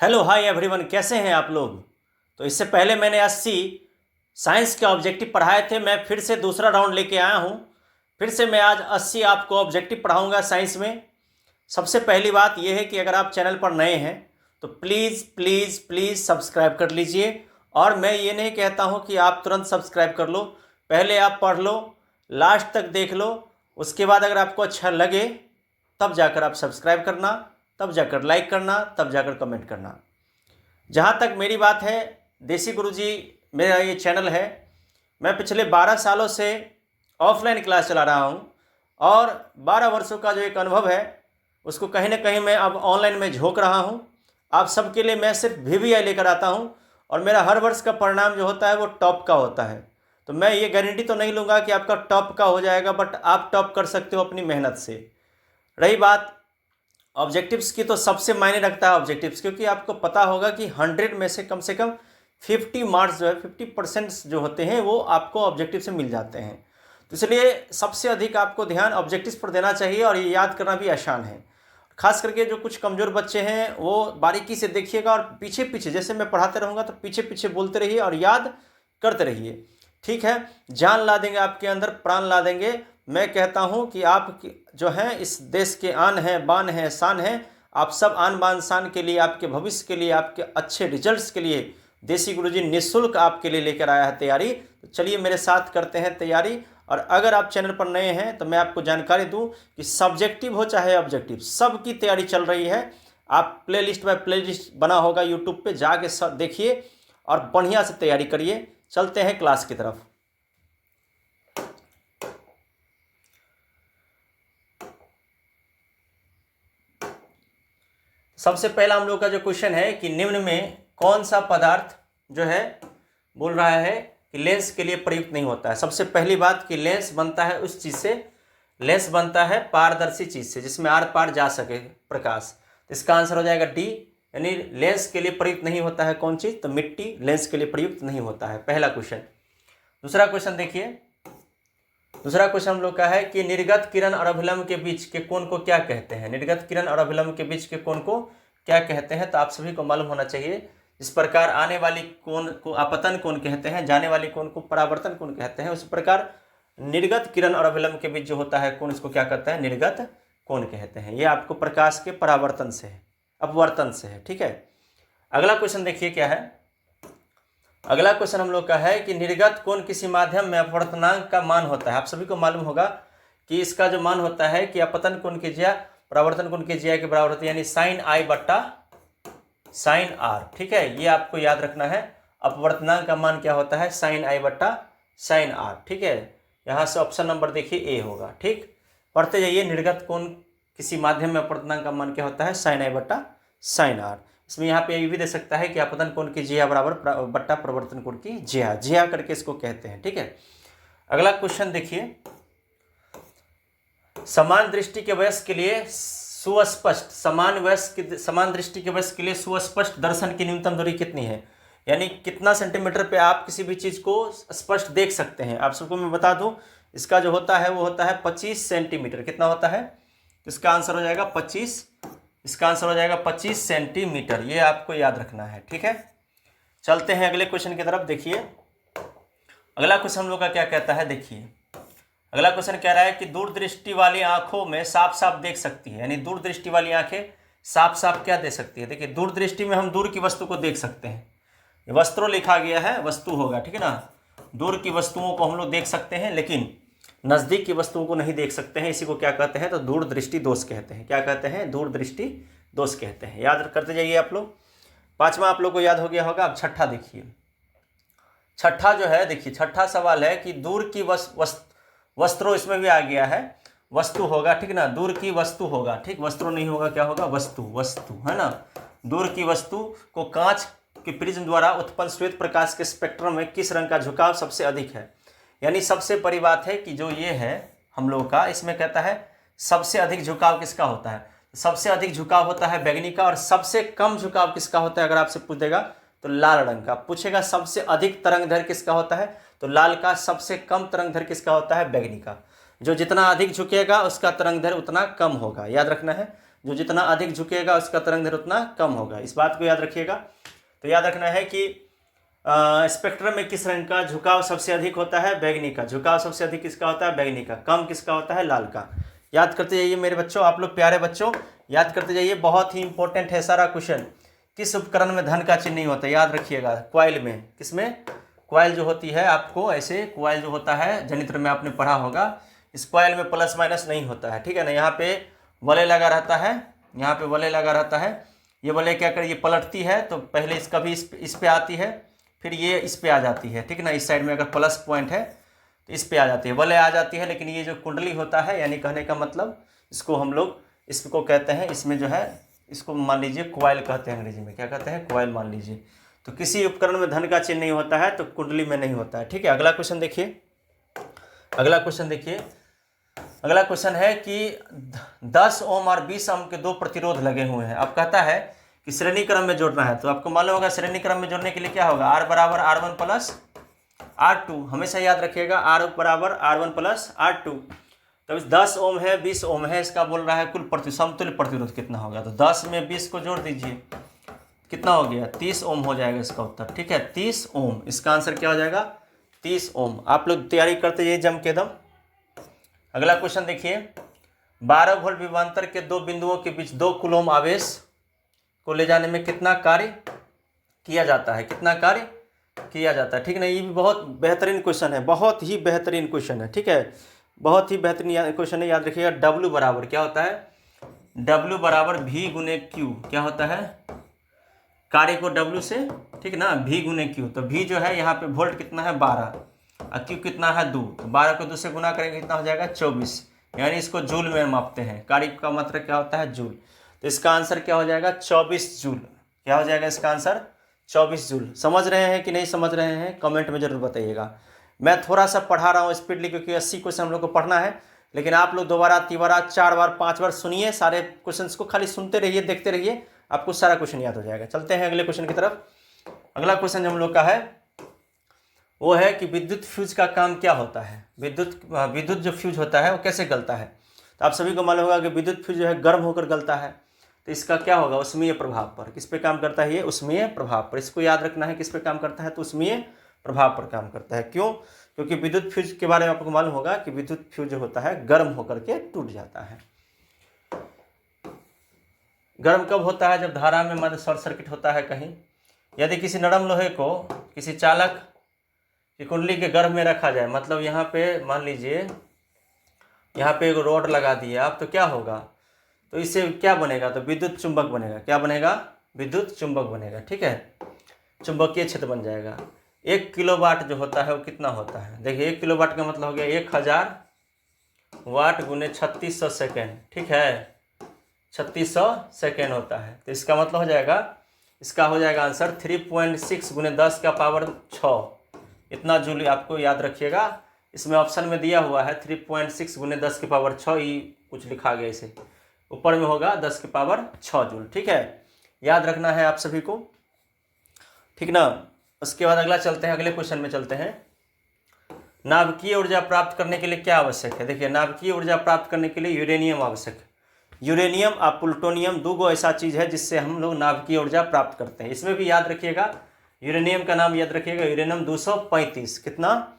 Hello hi everyone, कैसे हैं आप लोग। तो इससे पहले मैंने 80 साइंस के ऑब्जेक्टिव पढ़ाए थे। मैं फिर से दूसरा राउंड लेके आया हूँ। फिर से मैं आज 80 आपको ऑब्जेक्टिव पढ़ाऊँगा साइंस में। सबसे पहली बात यह है कि अगर आप चैनल पर नए हैं तो प्लीज़ प्लीज़ प्लीज़ सब्सक्राइब कर लीजिए। और मैं ये नहीं कहता हूँ कि आप तुरंत सब्सक्राइब कर लो, पहले आप पढ़ लो, लास्ट तक देख लो, उसके बाद अगर आपको अच्छा लगे तब जाकर आप सब्सक्राइब करना, तब जाकर लाइक करना, तब जाकर कमेंट करना। जहाँ तक मेरी बात है, देसी गुरुजी मेरा ये चैनल है। मैं पिछले 12 सालों से ऑफलाइन क्लास चला रहा हूँ और 12 वर्षों का जो एक अनुभव है उसको कहीं ना कहीं मैं अब ऑनलाइन में झोंक रहा हूँ। आप सबके लिए मैं सिर्फ VVI लेकर आता हूँ और मेरा हर वर्ष का परिणाम जो होता है वो टॉप का होता है। तो मैं ये गारंटी तो नहीं लूँगा कि आपका टॉप का हो जाएगा, बट आप टॉप कर सकते हो अपनी मेहनत से। रही बात ऑब्जेक्टिव्स की, तो सबसे मायने रखता है ऑब्जेक्टिव्स, क्योंकि आपको पता होगा कि 100 में से कम 50 मार्क्स जो है 50% जो होते हैं वो आपको ऑब्जेक्टिव से मिल जाते हैं। तो इसलिए सबसे अधिक आपको ध्यान ऑब्जेक्टिव्स पर देना चाहिए और ये याद करना भी आसान है। खास करके जो कुछ कमज़ोर बच्चे हैं वो बारीकी से देखिएगा और पीछे पीछे जैसे मैं पढ़ाते रहूँगा तो पीछे पीछे बोलते रहिए और याद करते रहिए। ठीक है, जान ला देंगे आपके अंदर, प्राण ला देंगे। मैं कहता हूं कि आप जो हैं इस देश के आन हैं, बान हैं, शान हैं। आप सब आन बान शान के लिए, आपके भविष्य के लिए, आपके अच्छे रिजल्ट्स के लिए देसी गुरुजी निःशुल्क आपके लिए लेकर आया है तैयारी। तो चलिए मेरे साथ करते हैं तैयारी। और अगर आप चैनल पर नए हैं तो मैं आपको जानकारी दूं कि सब्जेक्टिव हो चाहे ऑब्जेक्टिव, सबकी तैयारी चल रही है। आप प्लेलिस्ट बाय प्लेलिस्ट बना होगा यूट्यूब पे, जाके सब देखिए और बढ़िया से तैयारी करिए। चलते हैं क्लास की तरफ। सबसे पहला हम लोग का जो क्वेश्चन है कि निम्न में कौन सा पदार्थ जो है बोल रहा है कि लेंस के लिए प्रयुक्त नहीं होता है। सबसे पहली बात कि लेंस बनता है उस चीज़ से, लेंस बनता है पारदर्शी चीज़ से जिसमें आर पार जा सके प्रकाश। तो इसका आंसर हो जाएगा डी, यानी लेंस के लिए प्रयुक्त नहीं होता है कौन चीज़, तो मिट्टी लेंस के लिए प्रयुक्त नहीं होता है। पहला क्वेश्चन। दूसरा क्वेश्चन देखिए, दूसरा क्वेश्चन हम लोग का है कि निर्गत किरण और अभिलंब के बीच के कोण को क्या कहते हैं। निर्गत किरण और अभिलंब के बीच के कोण को क्या कहते हैं, तो आप सभी को मालूम होना चाहिए। इस प्रकार आने वाली कोण को आपतन कोण कहते हैं, जाने वाली कोण को परावर्तन कोण कहते हैं। उस प्रकार निर्गत किरण और अभिलंब के बीच जो होता है कोण, इसको क्या कहते हैं, निर्गत कोण कहते हैं। ये आपको प्रकाश के परावर्तन से है, अपवर्तन से है। ठीक है, अगला क्वेश्चन देखिए क्या है। अगला क्वेश्चन हम लोग का है कि निर्गत कोण किसी माध्यम में अपवर्तनांक का मान होता है। आप सभी को मालूम होगा कि इसका जो मान होता है कि अपतन कोण की ज्या परावर्तन कोण की ज्या के बराबर होती है, यानी साइन आई बट्टा साइन आर। ठीक है, ये आपको याद रखना है। अपवर्तनांक का मान क्या होता है, साइन आई बट्टा साइन आर। ठीक है, यहाँ से ऑप्शन नंबर देखिए ए होगा। ठीक, पढ़ते जाइए। निर्गत कोण किसी माध्यम में अपवर्तनांक का मान क्या होता है, साइन आई बट्टा साइन आर। इसमें यहाँ पे ये भी दे सकता है कि अपतन कोण की जिया बराबर बट्टा प्रवर्तन कोण की जिया, जिया करके इसको कहते हैं। ठीक है, अगला क्वेश्चन देखिए। समान दृष्टि के वयस्क के लिए सुस्पष्ट, समान दृष्टि के वयस्क के लिए सुस्पष्ट दर्शन की न्यूनतम दूरी कितनी है, यानी कितना सेंटीमीटर पे आप किसी भी चीज को स्पष्ट देख सकते हैं। आप सबको मैं बता दूं, इसका जो होता है वो होता है 25 सेंटीमीटर। कितना होता है, इसका आंसर हो जाएगा 25, इसका आंसर हो जाएगा 25 सेंटीमीटर। ये आपको याद रखना है। ठीक है, चलते हैं अगले क्वेश्चन की तरफ। देखिए अगला क्वेश्चन हम लोग का क्या कहता है। देखिए अगला क्वेश्चन कह रहा है कि दूरदृष्टि वाली आंखों में साफ साफ देख सकती है, यानी दूरदृष्टि वाली आंखें साफ साफ क्या देख सकती है। देखिए दूरदृष्टि में हम दूर की वस्तु को देख सकते हैं। वस्त्रों लिखा गया है, वस्तु होगा। ठीक है ना, दूर की वस्तुओं को हम लोग देख सकते हैं लेकिन नज़दीक की वस्तुओं को नहीं देख सकते हैं। इसी को क्या कहते हैं, तो दूरदृष्टि दोष कहते हैं। क्या कहते हैं, दूरदृष्टि दोष कहते हैं। याद करते जाइए आप लोग। पांचवा आप लोग को याद हो गया होगा। अब छठा देखिए। छठा जो है, देखिए छठा सवाल है कि दूर की वस्त्रों, इसमें भी आ गया है, वस्तु होगा। ठीक ना, दूर की वस्तु होगा। ठीक, वस्त्रों नहीं होगा, क्या होगा, वस्तु, वस्तु है ना। दूर की वस्तु को कांच के प्रिज्म द्वारा उत्पन्न श्वेत प्रकाश के स्पेक्ट्रम में किस रंग का झुकाव सबसे अधिक है। यानी सबसे बड़ी बात है कि जो ये है हम लोग का, इसमें कहता है सबसे अधिक झुकाव किसका होता है। सबसे अधिक झुकाव होता है बैगनी का, और सबसे कम झुकाव किसका होता है। अगर आपसे पूछ देगा तो लाल रंग का। पूछेगा सबसे अधिक तरंगदैर्घ्य किसका होता है, तो लाल का। सबसे कम तरंगदैर्घ्य किसका होता है, बैगनी का। जो जितना अधिक झुकेगा उसका तरंगदैर्घ्य उतना कम होगा, याद रखना है। जो जितना अधिक झुकेगा उसका तरंग दैर्ध्य उतना कम होगा। इस बात को याद रखिएगा। तो याद रखना है कि स्पेक्ट्रम में किस रंग का झुकाव सबसे अधिक होता है? बैगनी का। झुकाव सबसे अधिक किसका होता है? बैगनी का। कम किसका होता है? लाल का। याद करते जाइए मेरे बच्चों, आप लोग प्यारे बच्चों याद करते जाइए, बहुत ही इंपॉर्टेंट है सारा क्वेश्चन। किस उपकरण में धन का चिन्ह नहीं होता? याद रखिएगा, कॉइल में। किसमें? कॉइल जो होती है, आपको ऐसे कॉइल जो होता है जनित्र में आपने पढ़ा होगा, इस कॉइल में प्लस माइनस नहीं होता है, ठीक है ना। यहाँ पे वलय लगा रहता है, यहाँ पे वलय लगा रहता है। ये वलय क्या कर, ये पलटती है तो पहले इसका भी इस पे आती है, फिर ये इस पे आ जाती है, ठीक है ना। इस साइड में अगर प्लस पॉइंट है तो इस पे आ जाती है, वलय आ जाती है। लेकिन ये जो कुंडली होता है, यानी कहने का मतलब इसको हम लोग इसको कहते हैं, इसमें जो है इसको मान लीजिए कॉइल कहते हैं, अंग्रेजी में क्या कहते हैं? कॉइल मान लीजिए। तो किसी उपकरण में धन का चिन्ह नहीं होता है तो कुंडली में नहीं होता है, ठीक है। अगला क्वेश्चन देखिए, अगला क्वेश्चन देखिए। अगला क्वेश्चन है कि 10 ओम और 20 ओम के दो प्रतिरोध लगे हुए हैं। अब कहता है कि श्रेणी क्रम में जोड़ना है। तो आपको मालूम होगा श्रेणी क्रम में जोड़ने के लिए क्या होगा? R बराबर R1 प्लस R2। हमेशा याद रखिएगा, R बराबर R1 प्लस R2। तो 10 ओम है, 20 ओम है, इसका बोल रहा है कुल समतुल्य प्रतिरोध कितना होगा। तो 10 में 20 को जोड़ दीजिए, कितना हो गया? 30 ओम हो जाएगा इसका उत्तर, ठीक है। 30 ओम, इसका आंसर क्या हो जाएगा? 30 ओम। आप लोग तैयारी करते जाइए जम के दम। अगला क्वेश्चन देखिए, 12 वोल्ट विभवांतर के दो बिंदुओं के बीच 2 कूलम आवेश को ले जाने में कितना कार्य किया जाता है? कितना कार्य किया जाता है, ठीक है ना। ये भी बहुत बेहतरीन क्वेश्चन है, बहुत ही बेहतरीन क्वेश्चन है, ठीक है। बहुत ही बेहतरीन क्वेश्चन है, याद रखिएगा। W बराबर क्या होता है? W बराबर V गुने Q। क्या होता है? कार्य को W से, ठीक ना, V गुने Q। तो V जो है यहाँ पे वोल्ट कितना है? 12, और Q कितना है? 2। तो 12 को 2 से गुना करेंगे कितना हो जाएगा? 24। यानी इसको जूल में मापते हैं। कार्य का मात्रा क्या होता है? जूल। तो इसका आंसर क्या हो जाएगा? 24 जूल। क्या हो जाएगा इसका आंसर? 24 जूल। समझ रहे हैं कि नहीं समझ रहे हैं? कमेंट में जरूर बताइएगा। मैं थोड़ा सा पढ़ा रहा हूँ स्पीडली, क्योंकि 80 क्वेश्चन हम लोग को पढ़ना है। लेकिन आप लोग 2 बार 3 बार 4 बार 5 बार सुनिए, सारे क्वेश्चंस को खाली सुनते रहिए, देखते रहिए, आपको सारा क्वेश्चन याद हो जाएगा। चलते हैं अगले क्वेश्चन की तरफ। अगला क्वेश्चन जो हम लोग का है वो है कि विद्युत फ्यूज का काम क्या होता है? विद्युत जो फ्यूज होता है वो कैसे गलता है? तो आप सभी को मालूम होगा कि विद्युत फ्यूज जो है गर्म होकर गलता है। तो इसका क्या होगा? उष्मीय प्रभाव पर। किस पे काम करता है ये? उष्मीय प्रभाव पर। इसको याद रखना है, किस पे काम करता है? तो उष्मीय प्रभाव पर काम करता है। क्यों? क्योंकि विद्युत फ्यूज के बारे में आपको मालूम होगा कि विद्युत फ्यूज जो होता है गर्म होकर के टूट जाता है। गर्म कब होता है? जब धारा में मान शॉर्ट सर्किट होता है कहीं। यदि किसी नरम लोहे को किसी चालक की कुंडली के गर्भ में रखा जाए, मतलब यहाँ पे मान लीजिए यहाँ पे एक रॉड लगा दिए आप, तो क्या होगा? तो इससे क्या बनेगा? तो विद्युत चुंबक बनेगा। क्या बनेगा? विद्युत चुंबक बनेगा, ठीक है। चुंबकीय क्षेत्र बन जाएगा। 1 किलोवाट जो होता है वो कितना होता है? देखिए 1 किलोवाट का मतलब हो गया 1000 वाट गुने 3600 सेकेंड, ठीक है। 3600 सेकेंड होता है। तो इसका मतलब हो जाएगा, इसका हो जाएगा आंसर 3.6 गुने 10 का पावर 6। इतना जूल आपको याद रखिएगा। इसमें ऑप्शन में दिया हुआ है 3.6 गुने 10 के पावर 6, ये कुछ लिखा गया इसे, ऊपर में होगा 10 के पावर 6 जूल, ठीक है। याद रखना है आप सभी को, ठीक ना। उसके बाद अगला चलते हैं, अगले क्वेश्चन में चलते हैं। नाभिकीय ऊर्जा प्राप्त करने के लिए क्या आवश्यक है? देखिए नाभिकीय ऊर्जा प्राप्त करने के लिए यूरेनियम आवश्यक है। यूरेनियम और प्लूटोनियम 2 ऐसा चीज़ है जिससे हम लोग नाभिकीय ऊर्जा प्राप्त करते हैं। इसमें भी याद रखिएगा, यूरेनियम का नाम याद रखिएगा, यूरेनियम 235। कितना?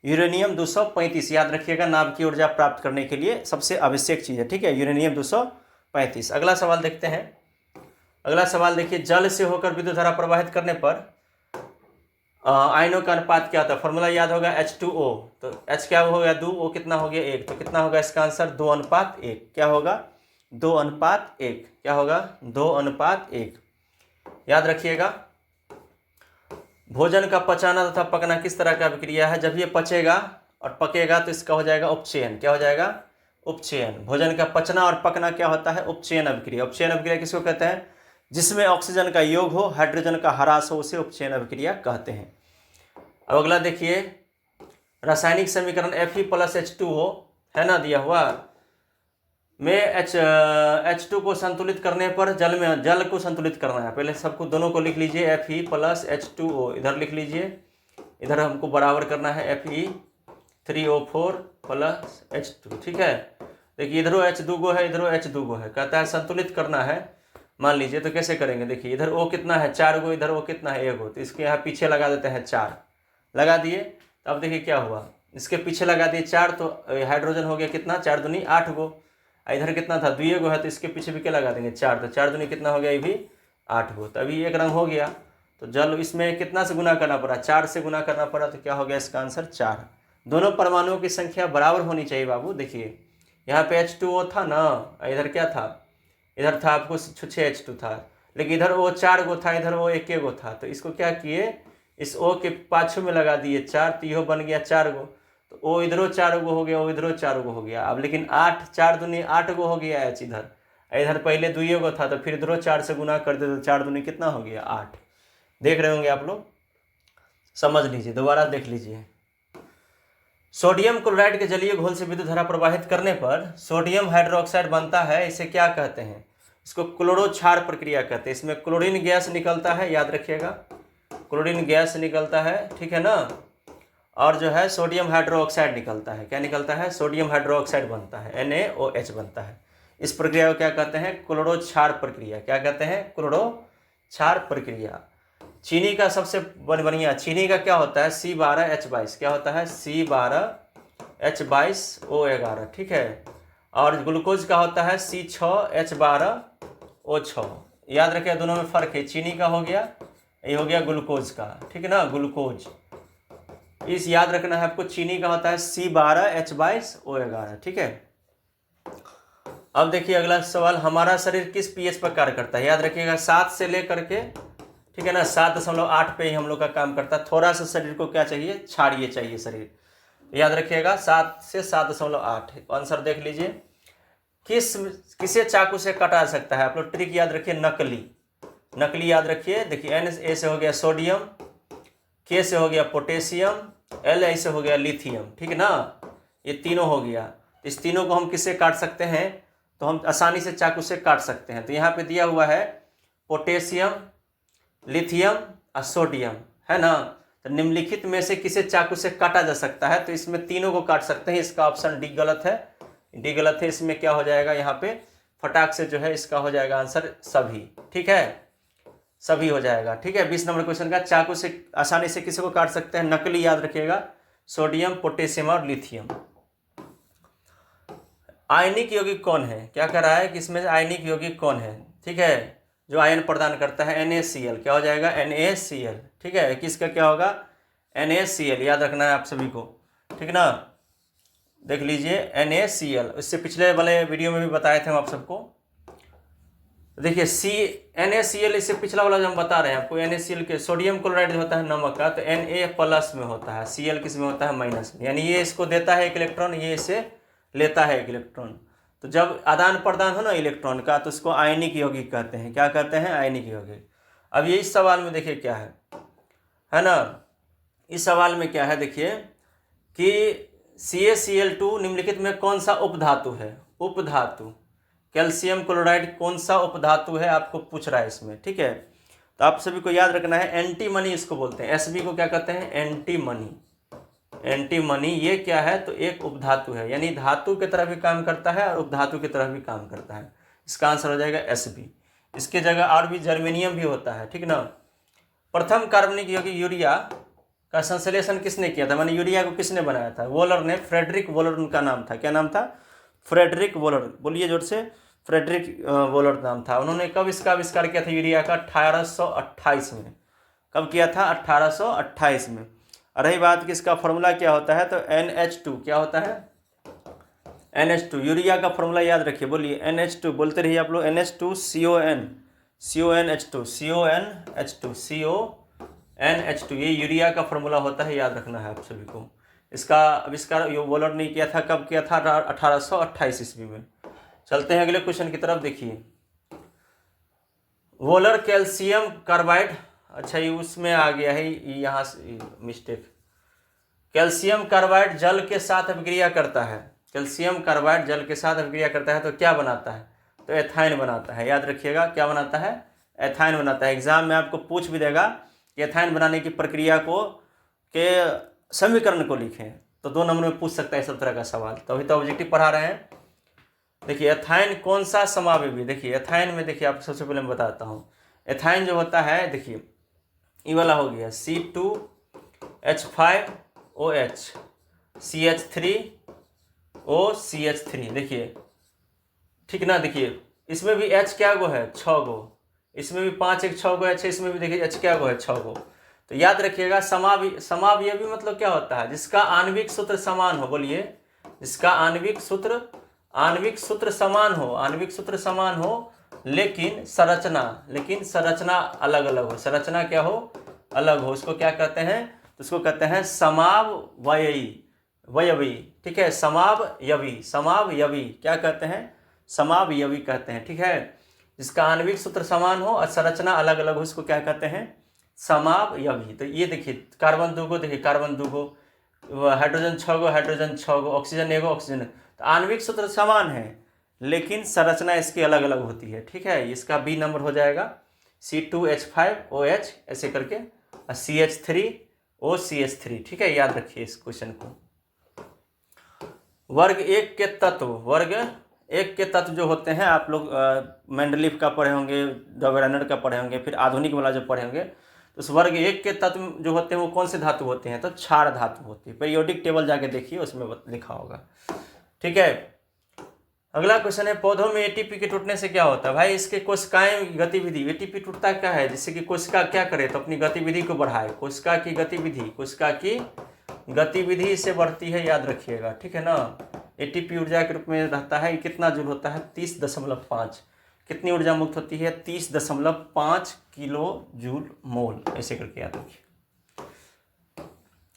यूरेनियम 235 याद रखिएगा। नाभिकीय ऊर्जा प्राप्त करने के लिए सबसे आवश्यक चीज़ है, ठीक है, यूरेनियम 235। अगला सवाल देखते हैं। अगला सवाल देखिए, जल से होकर विद्युत धारा प्रवाहित करने पर आयनों का अनुपात क्या होता है? फॉर्मूला याद होगा H2O। तो H क्या हो गया? 2, O कितना हो गया? 1। तो कितना होगा इसका आंसर? 2:1। क्या होगा? 2:1। क्या होगा? 2:1। याद रखिएगा। भोजन का पचाना तथा पकना किस तरह का विक्रिया है? जब ये पचेगा और पकेगा तो इसका हो जाएगा उपचयन। क्या हो जाएगा? उपचयन। भोजन का पचना और पकना क्या होता है? उपचयन अभिक्रिया। उपचयन अभिक्रिया किसको कहते हैं? जिसमें ऑक्सीजन का योग हो, हाइड्रोजन का ह्रास हो, उसे उपचयन अभिक्रिया कहते हैं। अब अगला देखिए, रासायनिक समीकरण Fe+H2O है ना दिया हुआ, में H2 को संतुलित करने पर जल को संतुलित करना है। पहले सबको दोनों को लिख लीजिए, Fe+H2O इधर लिख लीजिए, इधर हमको बराबर करना है Fe3O4+H2, ठीक है। देखिए इधरो H दो गो है, इधरो H दो गो है, कहता है संतुलित करना है। मान लीजिए तो कैसे करेंगे, देखिए इधर O कितना है 4 गो, इधर O कितना है 1 गो, तो इसके यहाँ पीछे लगा देते हैं 4, लगा दिए। तो अब देखिए क्या हुआ, इसके पीछे लगा दिए 4, तो हाइड्रोजन हो गया कितना 4 दूनी 8 गो। इधर कितना था 2 गो है, तो इसके पीछे भी क्या लगा देंगे 4, तो 4 दूनी कितना हो गया, ये भी 8 गो। तो अभी एक रंग हो गया। तो जल इसमें कितना से गुना करना पड़ा, 4 से गुना करना पड़ा, तो क्या हो गया इसका आंसर 4। दोनों परमाणुओं की संख्या बराबर होनी चाहिए बाबू। देखिए यहाँ पे H2O था ना, इधर क्या था, इधर था आपको 6 H2 था, लेकिन इधर O 4 गो था, इधर O 1 गो था। तो इसको क्या किए, इस O के पाछू में लगा दिए 4, तो यह बन गया 4 गो। तो O इधरो 4 गो हो गया, O इधरो 4 गो हो गया। अब लेकिन 8 4 दूनी 8 गो हो गया H इधर, इधर पहले 2 गो था, तो फिर इधरो 4 से गुना कर दे तो 4 दूनी कितना हो गया 8। देख रहे होंगे आप लोग, समझ लीजिए, दोबारा देख लीजिए। सोडियम क्लोराइड के जलीय घोल से विद्युत धारा प्रवाहित करने पर सोडियम हाइड्रोक्साइड बनता है, इसे क्या कहते हैं, इसको क्लोरो क्षार प्रक्रिया कहते हैं। इसमें क्लोरीन गैस निकलता है, याद रखिएगा, क्लोरीन गैस निकलता है, ठीक है ना, और जो है सोडियम हाइड्रोक्साइड निकलता है। क्या निकलता है, सोडियम हाइड्रोक्साइड बनता है, NaOH बनता है। इस प्रक्रिया को क्या कहते हैं, क्लोरो क्षार प्रक्रिया। क्या कहते हैं, क्लोरो क्षार प्रक्रिया। चीनी का सबसे बढ़िया, चीनी का क्या होता है, C12H22, क्या होता है C12H22O11, ठीक है। और ग्लूकोज का होता है C6H12O6। याद रखिए दोनों में फ़र्क है, चीनी का हो गया, ये हो गया ग्लूकोज का, ठीक है ना, ग्लूकोज। इस याद रखना है आपको, चीनी का होता है C12H22O11, ठीक है। अब देखिए अगला सवाल, हमारा शरीर किस pH पर कार्य करता है, याद रखिएगा 7 से लेकर के, ठीक है ना, 7.8 पे ही हम लोग का काम करता है। थोड़ा सा शरीर को क्या चाहिए, क्षारीय चाहिए शरीर, याद रखिएगा 7 से 7.8। आंसर देख लीजिए, किसे चाकू से काटा जा सकता है, आप लोग ट्रिक याद रखिए, नकली याद रखिए। देखिए Na से हो गया सोडियम, K से हो गया पोटेशियम, Li से हो गया लिथियम, ठीक है ना, ये तीनों हो गया। इस तीनों को हम किससे काट सकते हैं, तो हम आसानी से चाकू से काट सकते हैं। तो यहाँ पे दिया हुआ है पोटेशियम, लिथियम और सोडियम, है ना। तो निम्नलिखित में से किसे चाकू से काटा जा सकता है, तो इसमें तीनों को काट सकते हैं। इसका ऑप्शन डी गलत है, डी गलत है। इसमें क्या हो जाएगा, यहाँ पे फटाक से जो है इसका हो जाएगा आंसर सभी, ठीक है, सभी हो जाएगा, ठीक है। 20 नंबर क्वेश्चन का, चाकू से आसानी से किसी को काट सकते हैं, नकली याद रखिएगा, सोडियम, पोटेशियम और लिथियम। आयनिक यौगिक कौन है, क्या कह रहा है कि इसमें आयनिक यौगिक कौन है, ठीक है, जो आयन प्रदान करता है, NaCl, क्या हो जाएगा NaCl, ठीक है। किसका क्या होगा, NaCl, याद रखना है आप सभी को, ठीक ना। देख लीजिए NaCl, इससे पिछले वाले वीडियो में भी बताए थे हम आप सबको। देखिए NaCl, इससे पिछला वाला जो हम बता रहे हैं आपको, NaCl के सोडियम क्लोराइड जो होता है नमक का, तो Na+ में होता है, Cl किस में होता है माइनस में, यानी ये इसको देता है एक इलेक्ट्रॉन, ये इसे लेता है एक इलेक्ट्रॉन। तो जब आदान प्रदान हो ना इलेक्ट्रॉन का, तो उसको आयनिक यौगिक कहते हैं। क्या कहते हैं, आयनिक यौगिक। अब ये इस सवाल में देखिए क्या है ना, इस सवाल में क्या है, देखिए कि CaCl2 निम्नलिखित में कौन सा उपधातु है, उपधातु, कैल्शियम क्लोराइड कौन सा उपधातु है, आपको पूछ रहा है इसमें, ठीक है। तो आप सभी को याद रखना है, एंटीमनी इसको बोलते हैं, Sb को क्या कहते हैं, एंटीमनी। एंटीमनी ये क्या है, तो एक उपधातु है, यानी धातु की तरह भी काम करता है और उपधातु की तरह भी काम करता है। इसका आंसर हो जाएगा Sb। इसके जगह और भी जर्मेनियम भी होता है, ठीक ना। प्रथम कार्बनिक यौगिक यूरिया का संश्लेषण किसने किया था, माने यूरिया को किसने बनाया था, वोलर ने, फ्रेडरिक वोलर उनका नाम था। क्या नाम था, फ्रेडरिक वोलर, बोलिए जोर से, फ्रेडरिक वोलर नाम था। उन्होंने कब इसका आविष्कार किया था यूरिया का, 1828 में। कब किया था, 1828 में। रही बात कि इसका फॉर्मूला क्या होता है, तो NH2, क्या होता है NH2, यूरिया का फॉर्मूला याद रखिए, बोलिए NH2, बोलते रहिए आप लोग, NH2 CONH2, ये यूरिया का फॉर्मूला होता है, याद रखना है आप सभी को। इसका आविष्कार वोलर ने किया था, कब किया था, 1828 ईस्वी में। चलते हैं अगले क्वेश्चन की तरफ। देखिए वोलर कैल्शियम कार्बाइड, अच्छा ये उसमें आ गया है, यहाँ से मिस्टेक। कैल्शियम कार्बाइड जल के साथ अभिक्रिया करता है, कैल्शियम कार्बाइड जल के साथ अभिक्रिया करता है, तो क्या बनाता है, तो एथाइन बनाता है। याद रखिएगा क्या बनाता है, एथाइन बनाता है। एग्जाम में आपको पूछ भी देगा कि एथाइन बनाने की प्रक्रिया को के समीकरण को लिखें, तो 2 नंबर में पूछ सकता है सब तरह का सवाल। तो अभी तो ऑब्जेक्टिव पढ़ा रहे हैं, देखिए एथाइन कौन सा समावयवी, देखिए एथाइन में देखिए आपको सबसे पहले मैं बताता हूँ। एथाइन जो होता है देखिए ये वाला हो गया C2H5OH CH3OCH3, देखिए ठीक ना। देखिए इसमें भी H क्या गो है 6 गो, इसमें भी 5 1 6 गो H है, इसमें भी देखिए H क्या गो है 6 गो। तो याद रखिएगा समावयवी मतलब क्या होता है, जिसका आणविक सूत्र समान हो। बोलिए, जिसका आणविक सूत्र समान हो, आणविक सूत्र समान हो लेकिन संरचना अलग अलग हो। संरचना क्या हो, अलग हो, उसको क्या कहते हैं, तो उसको कहते हैं समावयवी। ठीक है, समावयवी क्या कहते हैं, समावयवी कहते हैं। ठीक है, जिसका आणविक सूत्र समान हो और संरचना अलग अलग हो, इसको क्या कहते हैं, समावयवी। तो ये देखिए कार्बन 2 गो, देखिए कार्बन 2 गो, हाइड्रोजन 6 गो, हाइड्रोजन 6 गो, ऑक्सीजन 1 गो, ऑक्सीजन। तो आणविक सूत्र समान है लेकिन संरचना इसकी अलग अलग होती है। ठीक है, इसका बी नंबर हो जाएगा C2H5OH ऐसे करके और CH3OCH3। ठीक है, याद रखिए इस क्वेश्चन को। वर्ग एक के तत्व जो होते हैं, आप लोग मेंडलीफ का पढ़े होंगे, डवेरनर का पढ़े होंगे, फिर आधुनिक वाला जो पढ़े होंगे, तो उस वर्ग एक के तत्व जो होते हैं वो कौन से धातु होते हैं, तो क्षार धातु होती है। पीरियोडिक टेबल जाके देखिए, उसमें लिखा होगा। ठीक है, अगला क्वेश्चन है पौधों में एटीपी के टूटने से क्या होता है। भाई इसके कोशिकाएं गतिविधि, एटीपी टूटता क्या है, जिससे कि कोशिका क्या करे, तो अपनी गतिविधि को बढ़ाए। कोशिका की गतिविधि से बढ़ती है, याद रखिएगा। ठीक है ना। एटीपी ऊर्जा के रूप में रहता है, कितना जूल होता है, 30.5। कितनी ऊर्जा मुक्त होती है, 30.5 किलो जूल मोल, ऐसे करके याद रखिए।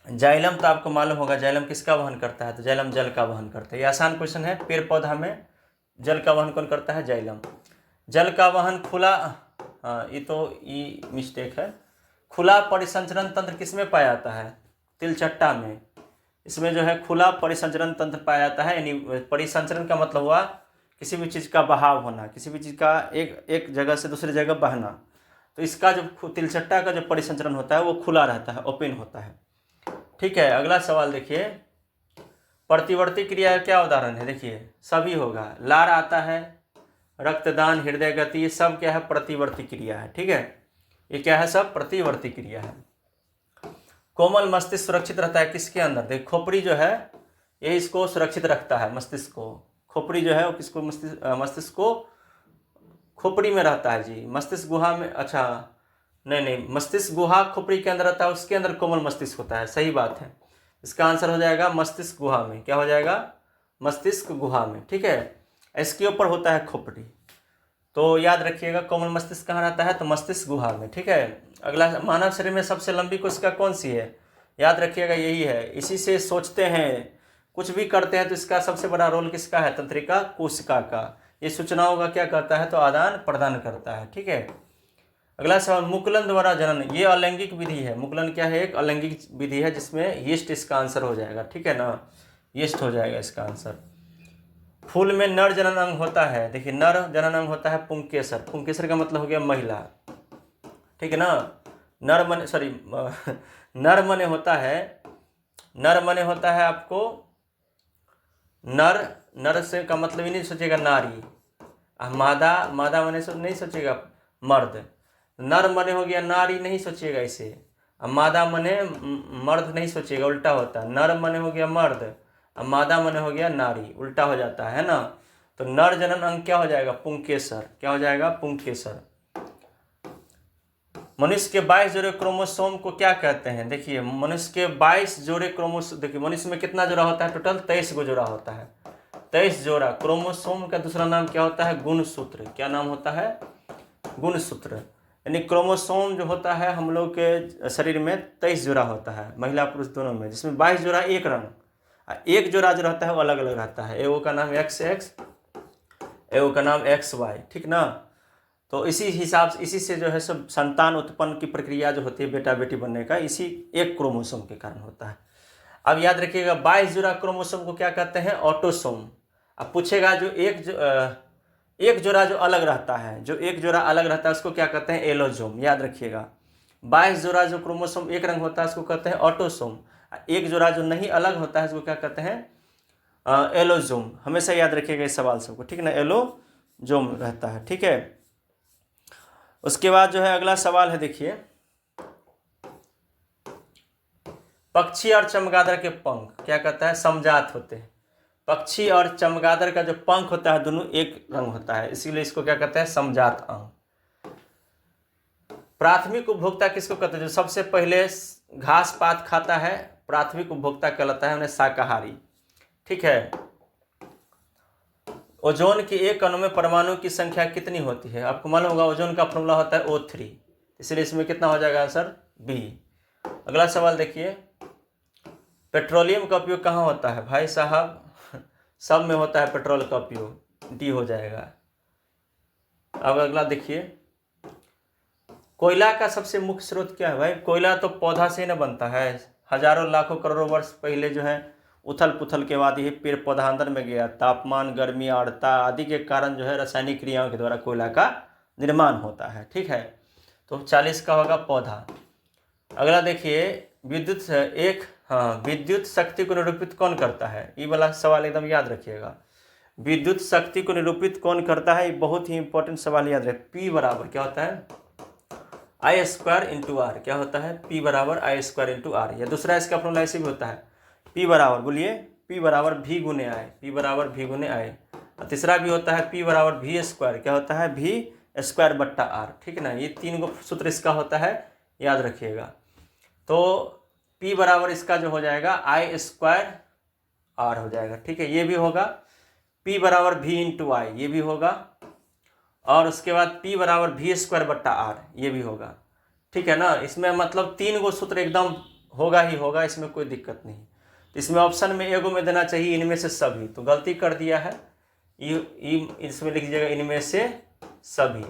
जाइलम तो आपको मालूम होगा, जाइलम किसका वहन करता है, तो जाइलम जल का वहन करता है। ये आसान क्वेश्चन है। पेड़ पौधा में जल का वहन कौन करता है, जाइलम। जल का वहन खुला, ये मिस्टेक है। खुला परिसंचरण तंत्र किसमें पाया जाता है, तिलचट्टा में। इसमें जो है खुला परिसंचरण तंत्र पाया जाता है। यानी परिसंचरण का मतलब हुआ किसी भी चीज़ का बहाव होना, किसी भी चीज़ का एक जगह से दूसरी जगह बहना। तो इसका जो तिलचट्टा का जो परिसंचरण होता है वो खुला रहता है, ओपन होता है। ठीक है, अगला सवाल देखिए, प्रतिवर्ती क्रिया का क्या उदाहरण है। देखिए सभी होगा, लार आता है, रक्तदान, हृदय गति, ये सब क्या है, प्रतिवर्ती क्रिया है। ठीक है, ये क्या है, सब प्रतिवर्ती क्रिया है। कोमल मस्तिष्क सुरक्षित रहता है किसके अंदर, देख खोपड़ी जो है ये इसको सुरक्षित रखता है, मस्तिष्क को। खोपड़ी जो है वो किसको, मस्तिष्क को खोपड़ी में रहता है जी, मस्तिष्क गुहा में। अच्छा नहीं, मस्तिष्क गुहा खोपड़ी के अंदर रहता है, उसके अंदर कोमल मस्तिष्क होता है। सही बात है, इसका आंसर हो जाएगा मस्तिष्क गुहा में। क्या हो जाएगा, मस्तिष्क गुहा में। ठीक है, इसके ऊपर होता है खोपड़ी। तो याद रखिएगा कोमल मस्तिष्क कहाँ रहता है, तो मस्तिष्क गुहा में। ठीक है, अगला, मानव शरीर में सबसे लंबी कोशिका कौन सी है, याद रखिएगा यही है। इसी से सोचते हैं, कुछ भी करते हैं तो इसका सबसे बड़ा रोल किसका है, तंत्रिका कोशिका का। ये सूचनाओं का क्या करता है, तो आदान प्रदान करता है। ठीक है, अगला सवाल, मुकुलन द्वारा जनन, ये अलैंगिक विधि है। मुकुलन क्या है, एक अलैंगिक विधि है जिसमें यीस्ट इसका आंसर हो जाएगा। ठीक है ना, यीस्ट हो जाएगा इसका आंसर। फूल में नर जनन अंग होता है, देखिए नर जनन अंग होता है पुंकेसर। पुंकेसर का मतलब हो गया महिला। ठीक है ना, नर मने होता है आपको नर से का मतलब ही नहीं सोचेगा नारी। मादा मने नहीं सोचेगा मर्द। नर मने हो गया नारी, नहीं सोचिएगा इसे। मादा मने मर्द नहीं सोचिएगा, उल्टा होता है। नर मने हो गया मर्द, मादा मने हो गया नारी, उल्टा हो जाता है ना। तो नर जनन अंग क्या हो जाएगा, पुंकेसर। क्या हो जाएगा, पुंकेसर। मनुष्य के 22 जोड़े क्रोमोसोम को क्या कहते हैं। देखिए मनुष्य के 22 जोड़े क्रोमोसोम, देखिए मनुष्य में कितना जोड़ा होता है, टोटल 23 गो जोड़ा होता है। 23 जोड़ा क्रोमोसोम का दूसरा नाम क्या होता है, गुणसूत्र। क्या नाम होता है, गुणसूत्र। यानी क्रोमोसोम जो होता है हम लोग के शरीर में 23 जोड़ा होता है, महिला पुरुष दोनों में, जिसमें 22 जोड़ा एक रंग, एक जोड़ा जो रहता है वो अलग अलग रहता है। एगो का नाम XX, एगो का नाम XY। ठीक ना। तो इसी हिसाब से, इसी से जो है सब संतान उत्पन्न की प्रक्रिया जो होती है बेटा बेटी बनने का, इसी एक क्रोमोसोम के कारण होता है। अब याद रखिएगा 22 जोड़ा क्रोमोसोम को क्या कहते हैं, ऑटोसोम। अब पूछेगा जो एक जोड़ा जो अलग रहता है, जो एक जोड़ा अलग रहता है उसको क्या कहते हैं, एलोजोम। याद रखिएगा 22 जोड़ा जो क्रोमोसोम एक रंग होता है उसको कहते हैं ऑटोसोम। एक जोड़ा जो नहीं अलग होता है उसको क्या कहते हैं, एलोजोम, हमेशा याद रखिएगा इस सवाल सबको, ठीक है ना, एलोजोम रहता है, ठीक है। उसके बाद जो है अगला सवाल है, देखिए, पक्षी और चमगादड़ के पंख क्या कहता है, समजात होते हैं। पक्षी और चमगादड़ का जो पंख होता है दोनों एक रंग होता है, इसीलिए इसको क्या कहते हैं, समजात अंग। प्राथमिक उपभोक्ता किसको कहते हैं, जो सबसे पहले घास पात खाता है, प्राथमिक उपभोक्ता कहलाता है, उन्हें शाकाहारी, ठीक है। ओजोन के एक अणु में परमाणु की संख्या कितनी होती है, आपको मालूम होगा, ओजोन का फॉर्मूला होता है O3, इसलिए इसमें कितना हो जाएगा आंसर, बी। अगला सवाल देखिए, पेट्रोलियम का उपयोग कहाँ होता है, भाई साहब सब में होता है पेट्रोल का उपयोग, डी हो जाएगा। अब अगला देखिए, कोयला का सबसे मुख्य स्रोत क्या है, भाई कोयला तो पौधा से न बनता है, हजारों लाखों करोड़ों वर्ष पहले जो है उथल पुथल के बाद ये पेड़ पौधा अंदर में गया, तापमान, गर्मी, आर्द्रता आदि के कारण जो है रासायनिक क्रियाओं के द्वारा कोयला का निर्माण होता है, ठीक है। तो 40 का होगा पौधा। अगला देखिए, विद्युत शक्ति को निरूपित कौन करता है, ये वाला सवाल एकदम याद रखिएगा, विद्युत शक्ति को निरूपित कौन करता है, ये बहुत ही इंपॉर्टेंट सवाल याद रखें। P बराबर क्या होता है, I² R, क्या होता है, P बराबर I² R, या दूसरा इसका फॉर्मूला ऐसे भी होता है, P बराबर, बोलिए, P बराबर V गुने I, P बराबर V गुने I। और तीसरा भी होता है P बराबर V², क्या होता है, V² बट्टा R, ठीक है ना, ये तीन गो सूत्र इसका होता है, याद रखिएगा। तो P बराबर इसका जो हो जाएगा I² R हो जाएगा, ठीक है, ये भी होगा। P बराबर V I, ये भी होगा, और उसके बाद P बराबर V² बट्टा R, ये भी होगा, ठीक है ना। इसमें मतलब तीन गो सूत्र एकदम होगा ही होगा, इसमें कोई दिक्कत नहीं। तो इसमें ऑप्शन में एगो में देना चाहिए इनमें से सभी, तो गलती कर दिया है, इसमें लिख दीजिएगा इनमें से सभी,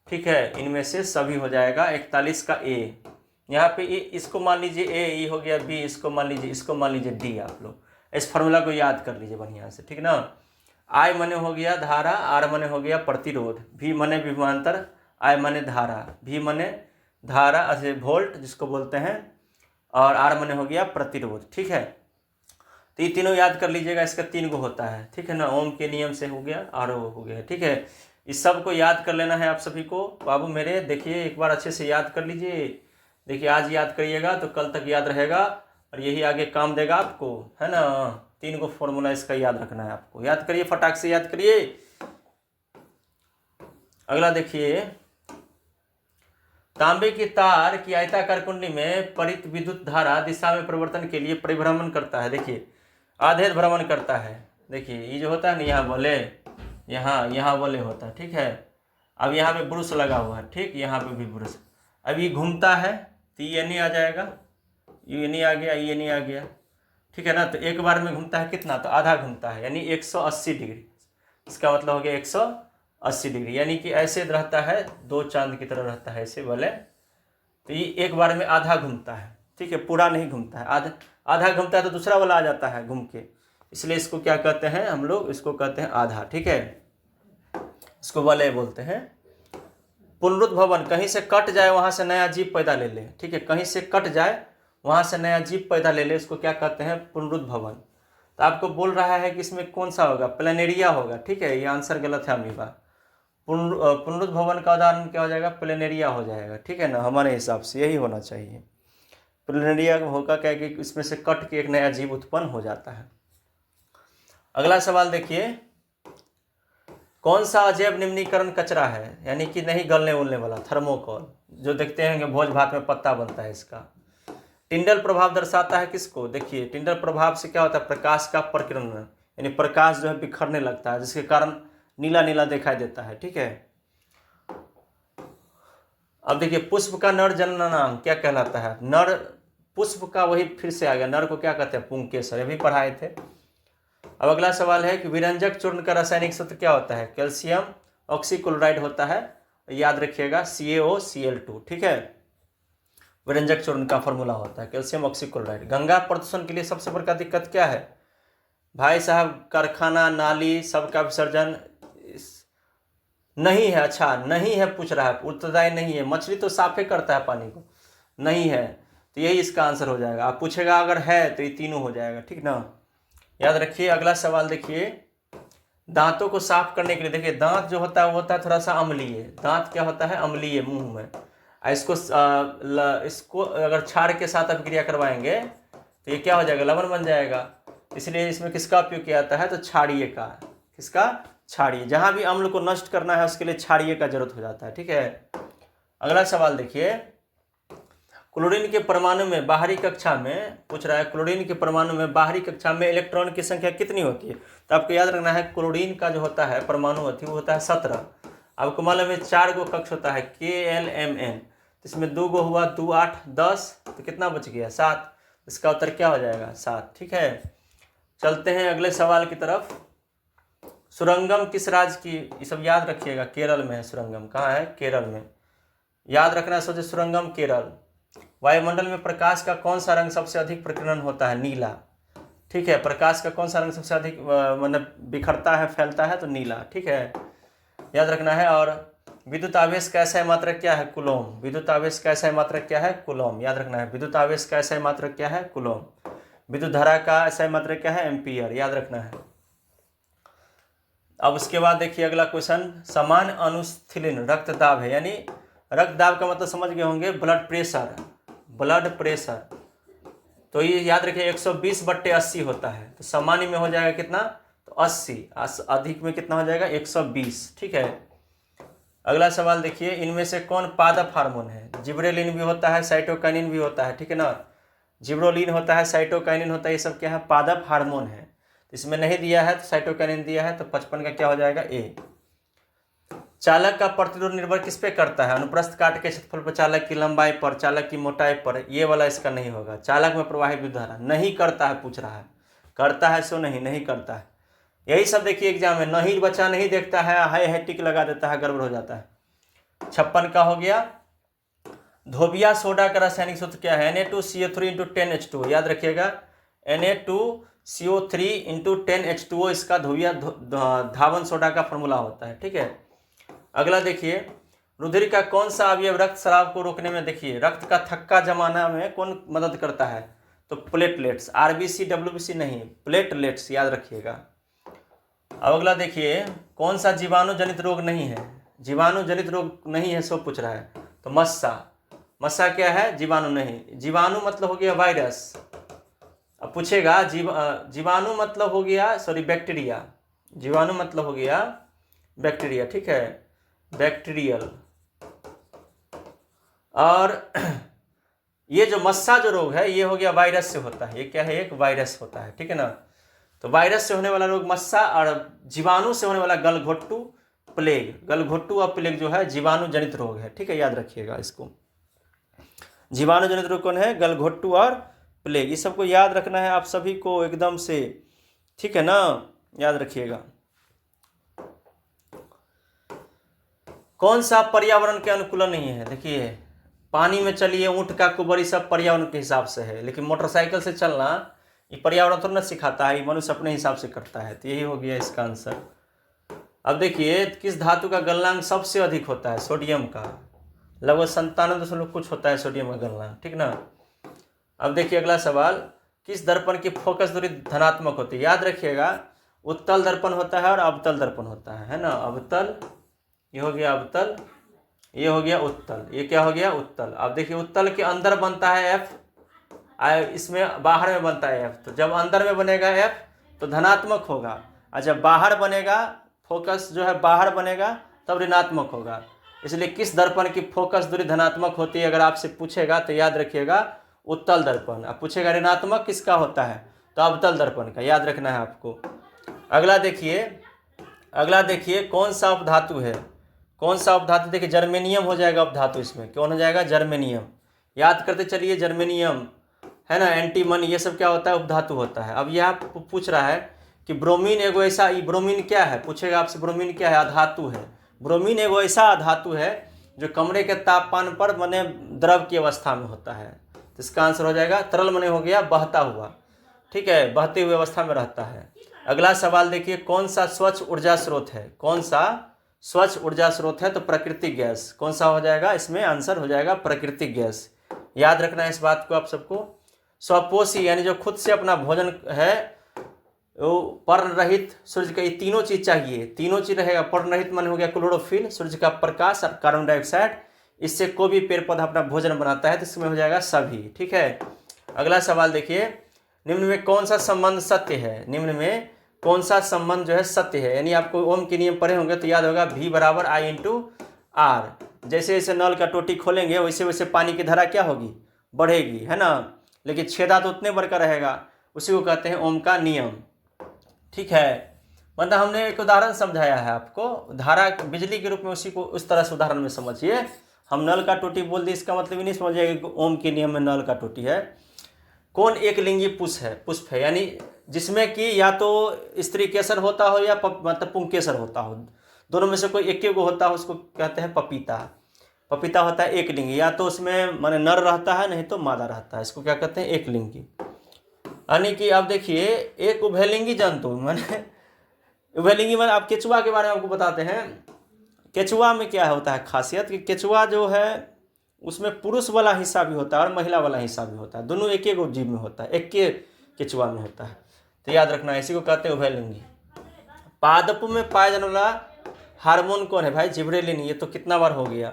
ठीक है, इनमें से सभी हो जाएगा। 41 का A, यहाँ पे इसको मान लीजिए A, ये हो गया B, इसको मान लीजिए D। आप लोग इस फार्मूला को याद कर लीजिए बढ़िया से, ठीक ना। I माने हो गया धारा, R माने हो गया प्रतिरोध, V माने विभवांतर, I माने धारा, V माने धारा ऐसे वोल्ट जिसको बोलते हैं, और R माने हो गया प्रतिरोध, ठीक है। तो ये तीनों याद कर लीजिएगा, इसका 3 गो होता है, ठीक है ना, ओम के नियम से हो गया, RO हो गया, ठीक है। इस सब को याद कर लेना है आप सभी को, बाबू मेरे, देखिए एक बार अच्छे से याद कर लीजिए, देखिए आज याद करिएगा तो कल तक याद रहेगा, और यही आगे काम देगा आपको, है ना। 3 गो फॉर्मूला इसका याद रखना है आपको, याद करिए, फटाक से याद करिए। अगला देखिए, तांबे की तार की आयताकार कुंडली में परित विद्युत धारा दिशा में परिवर्तन के लिए परिभ्रमण करता है, देखिए आधे भ्रमण करता है, देखिए ये जो होता है ना, यहाँ बोले, यहाँ बोले होता है, ठीक है। अब यहाँ पे ब्रुश लगा हुआ है, ठीक, यहाँ पे भी ब्रुश, अब ये घूमता है तो ये नहीं आ जाएगा, ये नहीं आ गया, ये नहीं आ गया, ठीक है ना। तो एक बार में घूमता है कितना, तो आधा घूमता है, यानी 180 डिग्री, इसका मतलब हो गया 180 डिग्री, यानी कि ऐसे रहता है, 2 चांद की तरह रहता है ऐसे बोले, तो ये एक बार में आधा घूमता है, ठीक है, पूरा नहीं घूमता है, आधा घूमता है तो दूसरा वाला आ जाता है घूम के, इसलिए इसको क्या कहते हैं हम लोग, इसको कहते हैं आधा, ठीक है, इसको वलय बोलते हैं। पुनरुद्भवन, कहीं से कट जाए वहाँ से नया जीव पैदा ले ले, ठीक है, कहीं से कट जाए वहाँ से नया जीव पैदा ले ले, इसको क्या कहते हैं, पुनरुद्भवन। तो आपको बोल रहा है कि इसमें कौन सा होगा, प्लेनेरिया होगा, ठीक है, ये आंसर गलत है अमीबा। पुनरुद्भवन का उदाहरण क्या हो जाएगा, प्लेनेरिया हो जाएगा, ठीक है ना, हमारे हिसाब से यही होना चाहिए। प्लेनेरिया होगा क्या कि इसमें से कट के एक नया जीव उत्पन्न हो जाता है। अगला सवाल देखिए, कौन सा अजैव निम्नीकरण कचरा है, यानी कि नहीं गलने उलने वाला, थर्मोकोल, जो देखते हैं कि भोज भात में पत्ता बनता है इसका। टिंडल प्रभाव दर्शाता है किसको, देखिए टिंडल प्रभाव से क्या होता है, प्रकाश का प्रकीर्णन, यानी प्रकाश जो है बिखरने लगता है, जिसके कारण नीला नीला दिखाई देता है, ठीक है। अब देखिए, पुष्प का नर जननांग क्या कहलाता है, नर पुष्प का, वही फिर से आ गया, नर को क्या कहते हैं, पुंकेसर, ये भी पढ़ाए थे। अब अगला सवाल है कि विरंजक चूर्ण का रासायनिक सूत्र क्या होता है, कैल्शियम ऑक्सीक्लोराइड होता है, याद रखिएगा CaOCl2, ठीक है, विरंजक चूर्ण का फॉर्मूला होता है कैल्शियम ऑक्सीक्लोराइड। गंगा प्रदूषण के लिए सबसे बड़ा दिक्कत क्या है भाई साहब, कारखाना, नाली, सबका विसर्जन नहीं है, अच्छा नहीं है पूछ रहा है, उत्तरदायी नहीं है, मछली तो साफे करता है पानी को, नहीं है, तो यही इसका आंसर हो जाएगा। आप पूछेगा अगर है तो ये तीनों हो जाएगा, ठीक ना। याद रखिए। अगला सवाल देखिए, दांतों को साफ करने के लिए, देखिए दांत जो होता है वो होता है थोड़ा सा अम्लीय। दांत क्या होता है? अम्लीय मुंह में। इसको अगर क्षार के साथ अभिक्रिया करवाएंगे तो ये क्या हो जाएगा? लवण बन जाएगा। इसलिए इसमें किसका उपयोग किया जाता है? तो क्षारीय का। किसका? क्षारीय। जहां भी अम्ल को नष्ट करना है उसके लिए क्षारीय का जरूरत हो जाता है। ठीक है। अगला सवाल देखिए, क्लोरीन के परमाणु में बाहरी कक्षा में पूछ रहा है, क्लोरीन के परमाणु में बाहरी कक्षा में इलेक्ट्रॉन की संख्या कितनी होती है? तो आपको याद रखना है, क्लोरीन का जो होता है परमाणु होती है वो होता है 17। आपको मालूम है 4 गो कक्ष होता है KLMN, तो इसमें 2 गो हुआ, 2 8 10, तो कितना बच गया? 7। इसका उत्तर क्या हो जाएगा? 7। ठीक है। चलते हैं अगले सवाल की तरफ। सुरंगम किस राज्य की? ये सब याद रखिएगा। केरल में है सुरंगम। कहाँ है? केरल में। याद रखना, सोचे सुरंगम केरल। वायुमंडल में प्रकाश का कौन सा रंग सबसे अधिक प्रकीर्णन होता है? नीला। ठीक है। प्रकाश का कौन सा रंग सबसे अधिक मतलब बिखरता है, फैलता है? तो नीला। ठीक है, याद रखना है। और विद्युत आवेश का SI मात्रक क्या है? कूलॉम। विद्युत आवेश का SI मात्रक क्या है? कूलॉम। याद रखना है। विद्युत आवेश का SI मात्रक क्या है? कूलॉम। विद्युत धारा का SI मात्रक क्या है? एम्पियर। याद रखना है। अब उसके बाद देखिए अगला क्वेश्चन, समान अनुस्थिलिन रक्तदाब है, यानी रक्तदाब का मतलब समझ गए होंगे, ब्लड प्रेशर। ब्लड प्रेशर तो ये याद रखिए 120/80 होता है। तो सामान्य में हो जाएगा कितना? तो 80। अधिक में कितना हो जाएगा? 120। ठीक है। अगला सवाल देखिए, इनमें से कौन पादप हार्मोन है? जिब्रेलिन भी होता है, साइटोकाइनिन भी होता है। ठीक है ना। जिब्रोलिन होता है, साइटोकाइनिन होता है, ये सब क्या है? पादप हार्मोन है। इसमें नहीं दिया है तो साइटोकाइनिन दिया है, तो 55 का क्या हो जाएगा? ए। चालक का प्रतिरोध निर्भर किस पे करता है? अनुप्रस्थ काट के क्षेत्रफल पर, चालक की लंबाई पर, चालक की मोटाई पर। ये वाला इसका नहीं होगा। चालक में प्रवाहित विद्युत धारा नहीं करता है, पूछ रहा है। करता है सो नहीं करता है। यही सब देखिए एग्जाम में, नहीं बच्चा नहीं देखता है, हाई टिक लगा देता है, गड़बड़ हो जाता है। 56 का हो गया। धोबिया सोडा का रासायनिक सूत्र क्या है? Na2CO3 × 10H2। याद रखिएगा, Na2CO3 × 10H2O इसका धोबिया धावन सोडा का फॉर्मूला होता है। ठीक है। अगला देखिए, रुधिर का कौन सा अवयव रक्त स्राव को रोकने में, देखिए रक्त का थक्का जमाना में कौन मदद करता है? तो प्लेटलेट्स। RBC WBC नहीं, प्लेटलेट्स। याद रखिएगा। अब अगला देखिए, कौन सा जीवाणु जनित रोग नहीं है? जीवाणु जनित रोग नहीं है सो पूछ रहा है। तो मस्सा। मस्सा क्या है? जीवाणु नहीं। जीवाणु मतलब हो गया वायरस। अब पूछेगा जीवाणु मतलब हो गया, सॉरी बैक्टीरिया। जीवाणु मतलब हो गया बैक्टीरिया। ठीक है, बैक्टीरियल। और ये जो मस्सा जो रोग है ये हो गया वायरस से होता है। ये क्या है? एक वायरस होता है। ठीक है ना। तो वायरस से होने वाला रोग मस्सा, और जीवाणु से होने वाला गलघोटू, प्लेग। गलघोटू और प्लेग जो है जीवाणु जनित रोग है। ठीक है, याद रखिएगा इसको। जीवाणु जनित रोग कौन है? गलघोटू और प्लेग। ये सबको याद रखना है आप सभी को एकदम से। ठीक है ना, याद रखिएगा। कौन सा पर्यावरण के अनुकूल नहीं है? देखिए पानी में चलिए, ऊँट का कुबरी सब पर्यावरण के हिसाब से है, लेकिन मोटरसाइकिल से चलना ये पर्यावरण थोड़ा ना सिखाता है, ये मनुष्य अपने हिसाब से करता है। तो यही हो गया इसका आंसर। अब देखिए, किस धातु का गलनांक सबसे अधिक होता है? सोडियम का। लगभग 97 कुछ होता है सोडियम का गलनांक। ठीक ना। अब देखिए अगला सवाल, किस दर्पण की फोकस दूरी धनात्मक होती है? याद रखिएगा, उत्तल दर्पण होता है और अवतल दर्पण होता है ना। अवतल, ये हो गया अवतल, ये हो गया उत्तल। ये क्या हो गया? उत्तल। अब देखिए उत्तल के अंदर बनता है F, इसमें बाहर में बनता है F। तो जब अंदर में बनेगा F तो धनात्मक होगा, और जब बाहर बनेगा, फोकस जो है बाहर बनेगा, तब ऋणात्मक होगा। इसलिए किस दर्पण की फोकस दूरी धनात्मक होती है अगर आपसे पूछेगा तो याद रखिएगा उत्तल दर्पण। अब पूछेगा ऋणात्मक किसका होता है? तो अवतल दर्पण का। याद रखना है आपको। अगला देखिए कौन सा उपधातु है? कौन सा उपधातु? देखिए जर्मेनियम हो जाएगा उपधातु। इसमें कौन हो जाएगा? जर्मेनियम। याद करते चलिए, जर्मेनियम है ना, एंटीमनी, ये सब क्या होता है? उपधातु होता है। अब यह पूछ रहा है कि ब्रोमीन एगो ऐसा, ब्रोमीन क्या है? पूछेगा आपसे, ब्रोमीन क्या है? अधातु है। ब्रोमीन एगो ऐसा अधातु है जो कमरे के तापमान पर बने द्रव की अवस्था में होता है। तो इसका आंसर हो जाएगा तरल, मने हो गया बहता हुआ। ठीक है, बहते हुए अवस्था में रहता है। अगला सवाल देखिए, कौन सा स्वच्छ ऊर्जा स्रोत है? कौन सा स्वच्छ ऊर्जा स्रोत है? तो प्राकृतिक गैस। कौन सा हो जाएगा? इसमें आंसर हो जाएगा प्राकृतिक गैस। याद रखना है इस बात को आप सबको। स्वपोषी यानी जो खुद से अपना भोजन है वो पर्ण रहित सूर्य का, ये तीनों चीज़ चाहिए, तीनों चीज़ रहेगा। पर्ण रहित मन हो गया क्लोरोफिल, सूर्य का प्रकाश और कार्बन डाइऑक्साइड, इससे कोई भी पेड़ पौधा अपना भोजन बनाता है, तो इसमें हो जाएगा सभी। ठीक है, अगला सवाल देखिए, निम्न में कौन सा संबंध सत्य है? निम्न में कौन सा संबंध जो है सत्य है? यानी आपको ओम के नियम पढ़े होंगे तो याद होगा, V बराबर I इंटू आर। जैसे जैसे नल का टोटी खोलेंगे वैसे वैसे पानी की धारा क्या होगी, बढ़ेगी, है ना, लेकिन छेदा तो उतने भर का रहेगा, उसी को कहते हैं ओम का नियम। ठीक है, मतलब हमने एक उदाहरण समझाया है आपको, धारा बिजली के रूप में, उसी को उस तरह से उदाहरण में समझिए। हम नल का टोटी बोल दी, इसका मतलब ही नहीं समझिएगा कि ओम के नियम में नल का टोटी है। कौन एक लिंगी पुष्प है, यानी जिसमें कि या तो स्त्री केसर होता हो या मतलब पुंकेसर होता हो, दोनों में से कोई एक को होता हो, उसको कहते हैं पपीता। पपीता होता है एक लिंगी, या तो उसमें माने नर रहता है, नहीं तो मादा रहता है, इसको क्या कहते हैं, एक लिंगी। यानी कि आप देखिए, एक उभयलिंगी जंतु माने उभयलिंगी माने, आप केचुआ के बारे में आपको बताते हैं। केचुआ में क्या होता है खासियत, कि केचुआ जो है उसमें पुरुष वाला हिस्सा भी होता है और महिला वाला हिस्सा भी होता है, दोनों एक एक जीव में होता है, एक के केचुआ में होता है, तो याद रखना, इसी को कहते हैं उभयलिंगी। पादप में पाया जाने वाला हार्मोन कौन है भाई, जिब्रेलिन, ये तो कितना बार हो गया।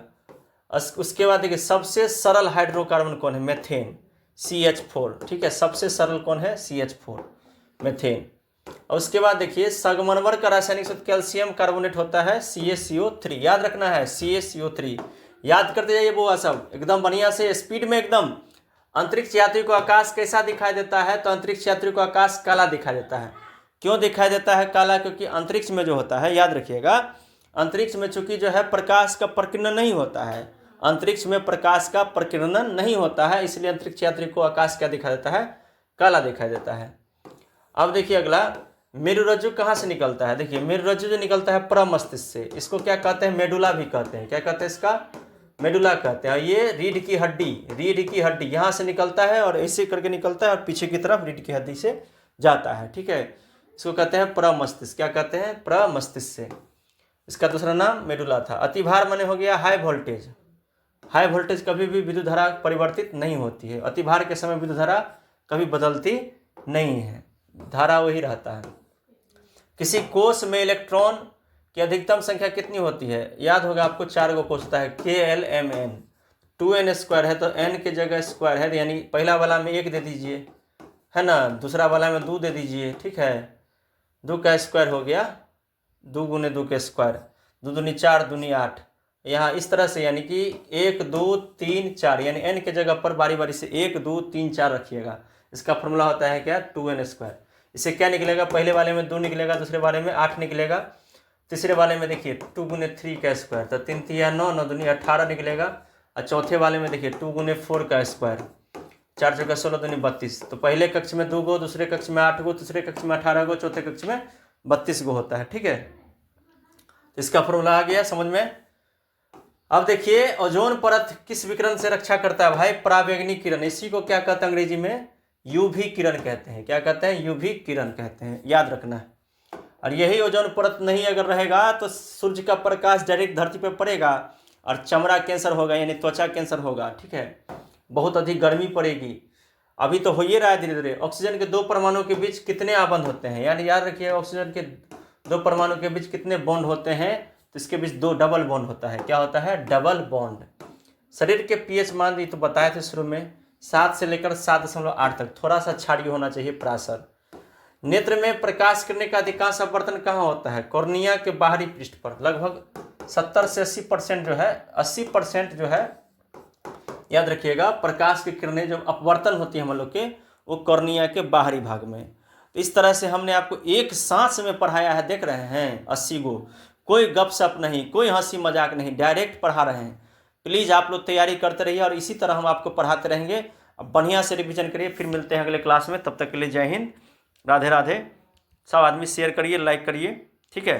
उसके बाद देखिए, सबसे सरल हाइड्रोकार्बन कौन है, मेथेन, CH4। ठीक है, सबसे सरल कौन है, CH4, मेथेन। और उसके बाद देखिए, संगमरमर का रासायनिक सूत्र कैल्शियम कार्बोनेट होता है, CaCO3, याद रखना है, CaCO3 याद करते जाइए बुआ सब, एकदम बढ़िया से स्पीड में एकदम। अंतरिक्ष यात्री को आकाश कैसा दिखाई देता है, तो अंतरिक्ष यात्री को आकाश काला दिखाई देता है। क्यों दिखाई देता है काला, क्योंकि अंतरिक्ष में जो होता है, याद रखिएगा, अंतरिक्ष में चूंकि जो है प्रकाश का प्रकीर्णन नहीं होता है, अंतरिक्ष में प्रकाश का प्रकीर्णन नहीं होता है, इसलिए अंतरिक्ष यात्री को आकाश क्या दिखाई देता है, काला दिखाई देता है। अब देखिए अगला, मेरुरज्जु कहाँ से निकलता है? देखिए, मेरुरज्जु जो निकलता है प्रमस्तिष्क से, इसको क्या कहते हैं, मेडुला भी कहते हैं। क्या कहते हैं इसका, मेडुला कहते हैं। ये रीढ़ की हड्डी यहाँ से निकलता है और ऐसे करके निकलता है और पीछे की तरफ रीढ़ की हड्डी से जाता है। ठीक है, इसको कहते हैं प्रमस्तिष्क। क्या कहते हैं, प्रमस्तिष्क से। इसका दूसरा नाम मेडुला था। अतिभार माने हो गया हाई वोल्टेज। हाई वोल्टेज कभी भी विद्युत धारा परिवर्तित नहीं होती है, अतिभार के समय विद्युत धारा कभी बदलती नहीं है, धारा वही रहता है। किसी कोष में इलेक्ट्रॉन की अधिकतम संख्या कितनी होती है? याद होगा आपको, 4 गो कोष होता है, KLMN। 2n स्क्वायर है तो n के जगह स्क्वायर है, यानी पहला वाला में 1 दे दीजिए, है ना, दूसरा वाला में 2 दे दीजिए। ठीक है, 2 का स्क्वायर हो गया 2 गुने 2 के स्क्वायर, 2 दूनी 4, दूनी 8। यहाँ इस तरह से, यानी कि 1 2 3 4, यानी n के जगह पर बारी बारी से 1 2 3 4 रखिएगा। इसका फॉर्मूला होता है क्या, 2n स्क्वायर। इससे क्या निकलेगा, पहले वाले में 2 निकलेगा, दूसरे वाले में 8 निकलेगा, तीसरे वाले में देखिए 2 गुने 3 का स्क्वायर, तो 3 3 9, 9 दूनी 18 निकलेगा। और चौथे वाले में देखिए 2 गुने 4 का स्क्वायर, 4 चौका 16 दूनी 32। तो पहले कक्ष में 2 गो, दूसरे कक्ष में 8 गो, तीसरे कक्ष में 18 गो, चौथे कक्ष में 32 गो होता है। ठीक है, तो इसका फॉर्मूला आ गया समझ में। अब देखिए, ओजोन परत किस विकिरण से रक्षा करता है भाई, पराबैंगनी किरण। इसी को क्या कहते हैं अंग्रेजी में, UV किरण कहते हैं। क्या कहते हैं, UV किरण कहते हैं, याद रखना है। और यही ओजोन परत नहीं अगर रहेगा तो सूर्य का प्रकाश डायरेक्ट धरती पर पड़ेगा और चमड़ा कैंसर होगा, यानी त्वचा कैंसर होगा। ठीक है, बहुत अधिक गर्मी पड़ेगी। अभी तो हो ही रहा है धीरे धीरे। ऑक्सीजन के 2 परमाणु के बीच कितने आबंध होते हैं, यानी याद रखिए, ऑक्सीजन के 2 परमाणु के बीच कितने बॉन्ड होते हैं, तो इसके बीच 2 डबल बॉन्ड होता है। क्या होता है, डबल बॉन्ड। शरीर के pH मान ये तो बताए थे शुरू में, 7 से लेकर 7.8 तक। थोड़ा सा क्षारीय होना चाहिए प्रासर। नेत्र में प्रकाश करने का अधिकांश अपवर्तन कहाँ होता है, कॉर्निया के बाहरी पृष्ठ पर। लगभग 70 से 80% जो है, 80% जो है, याद रखिएगा, प्रकाश की किरणें जो अपवर्तन होती है हम लोग के, वो कॉर्निया के बाहरी भाग में। तो इस तरह से हमने आपको एक सांस में पढ़ाया है, देख रहे हैं, 80 गो। कोई गपशप नहीं, कोई हंसी मजाक नहीं, डायरेक्ट पढ़ा रहे हैं। प्लीज़ आप लोग तैयारी करते रहिए और इसी तरह हम आपको पढ़ाते रहेंगे। अब बढ़िया से रिवीजन करिए, फिर मिलते हैं अगले क्लास में। तब तक के लिए जय हिंद, राधे राधे। सब आदमी शेयर करिए, लाइक करिए, ठीक है।